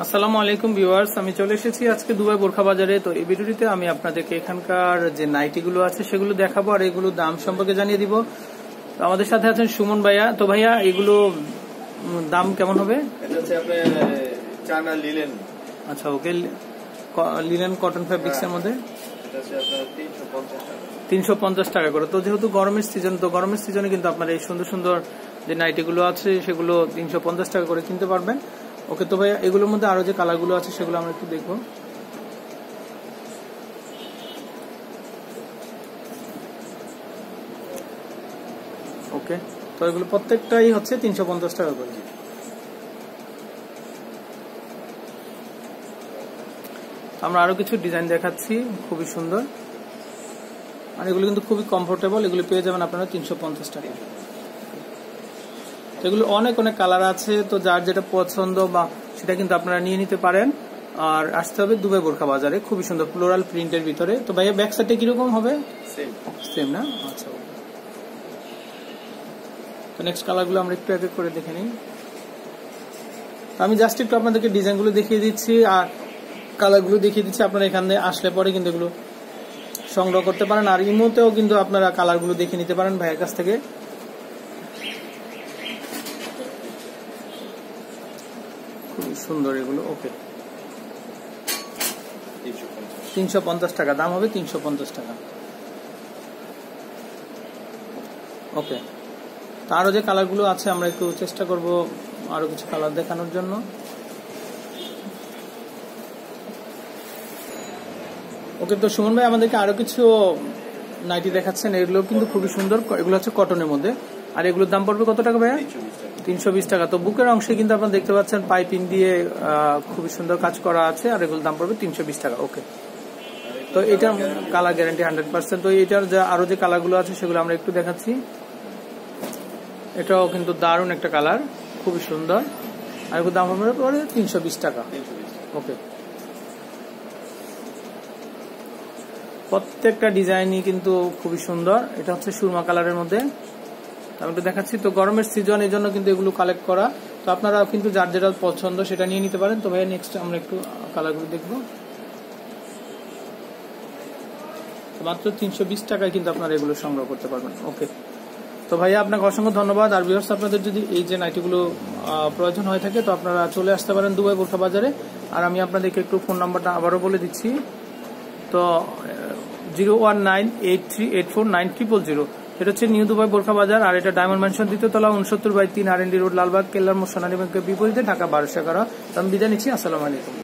আসসালামু আলাইকুম ভিউয়ার্স, আমি চলে এসেছি আজকে দুবাই বোরখা বাজারে। তো এই ভিডিওটিতে আমি আপনাদেরকে এখানকার যে নাইটিগুলো আছে সেগুলো দেখাবো আর এগুলোর দাম সম্পর্কে জানিয়ে দিব। তো আমাদের সাথে আছেন সুমন ভাইয়া। তো ভাইয়া, এগুলো দাম কেমন হবে? এটা হচ্ছে আপনার চায়না লিলেন। আচ্ছা, ওকে। লিলেন কটন ফ্যাব্রিক্স এর মধ্যে এটা হচ্ছে আপনার 350 টাকা। 350 টাকা করে। তো যেহেতু গরমের সিজন, তো গরমের সিজনে কিন্তু আপনার এই সুন্দর সুন্দর যে নাইটিগুলো আছে সেগুলো 350 টাকা করে কিনতে পারবেন। ওকে। তো ভাইয়া, এগুলোর মধ্যে আরো যে কালারগুলো আছে সেগুলো আমরা একটু দেখবো। ওকে। তো এগুলো প্রত্যেকটাই হচ্ছে 350 টাকা করে। আমরা আরো কিছু ডিজাইন দেখাচ্ছি, খুবই সুন্দর। আর এগুলো কিন্তু খুবই কমফোর্টেবল। এগুলো পেয়ে যাবেন আপনারা 350 টাকা। এগুলো অনেক অনেক কালার আছে, তো যার যেটা পছন্দ বা সেটা কিন্তু আপনারা নিয়ে নিতে পারেন। আর আসতে হবে দুবাই বোরখা বাজারে, খুবই সুন্দর ফ্লোরাল প্রিন্টের ভিতরে। তো ভাইয়া, ব্যাক সাইডে কিরকম হবে? সেম না? আচ্ছা। তো নেক্সট কালারগুলো আমরা একটু এক এক করে দেখে নিই। আমি জাস্ট একটু আপনাদেরকে ডিজাইনগুলো দেখিয়ে দিচ্ছি আর কালারগুলো দেখিয়ে দিচ্ছি। আপনারা এখানে আসলে পরে কিন্তু এগুলো সংগ্রহ করতে পারেন। আর ইমোতেও কিন্তু আপনারা কালারগুলো দেখে নিতে পারেন ভাইয়ের কাছ থেকে। খুবই সুন্দর এগুলো। ওকে, 350 টাকা দাম হবে, 350 টাকা। ওকে। তো আরো যে কালারগুলো আছে আমরা একটু চেষ্টা করব আরো কিছু কালার দেখানোর জন্য। ওকে। তো সুমন ভাই আমাদেরকে আরো কিছু নাইটি দেখাচ্ছেন, এগুলো কিন্তু খুবই সুন্দর। এগুলো হচ্ছে কটনের মধ্যে। আর এগুলোর দাম পড়বে কত টাকা ভাইয়া? 320 টাকা। তো বুকের অংশে কিন্তু আপনারা দেখতে পাচ্ছেন পাইপিং দিয়ে খুবই সুন্দর কাজ করা আছে। আর এগুলোর দাম পড়বে 320 টাকা। ওকে। তো এটা কালার গ্যারান্টি 100%। তো এটার আরো যে কালারগুলো আছে সেগুলো আমরা একটু দেখাচ্ছি। এটাও কিন্তু দারুণ একটা কালার, খুবই সুন্দর। আর এগুলোর দাম পড়বে 320 টাকা। ওকে। প্রত্যেকটা ডিজাইনই কিন্তু খুবই সুন্দর। এটা হচ্ছে সুরমা কালারের মধ্যে আমি একটু দেখাচ্ছি। তো গরমের সিজন, এই জন্য কিন্তু এগুলো কালেক্ট করা। তো আপনারা কিন্তু যার যেটা পছন্দ সেটা নিয়ে নিতে পারেন। তো ভাই, নেক্সট আমরা একটু কালারগুলো দেখবো। মাত্র 320 টাকায় কিন্তু আপনারা এগুলো সংগ্রহ করতে পারবেন। ওকে। তো ভাইয়া, আপনাকে অসংখ্য ধন্যবাদ। আর ভিউয়ার্স, আপনাদের যদি এই যে নাইটিগুলো প্রয়োজন হয়ে থাকে তো আপনারা চলে আসতে পারেন দুবাই বোরখা বাজারে। আর আমি আপনাদেরকে একটু ফোন নাম্বারটা আবারও বলে দিচ্ছি। তো 01983849000। এটা হচ্ছে নিউ দুবাই বোরখা বাজার। আর এটা ডায়মন্ড ম্যানশন, 2য় তলা, 69/3 RND রোড, লালবাগ, কেল্লার মোড়, সোনালী ব্যাংকের বিপরীতে, ঢাকা 1211। তো আমি বিদায় নিচ্ছি। আসসালামু আলাইকুম।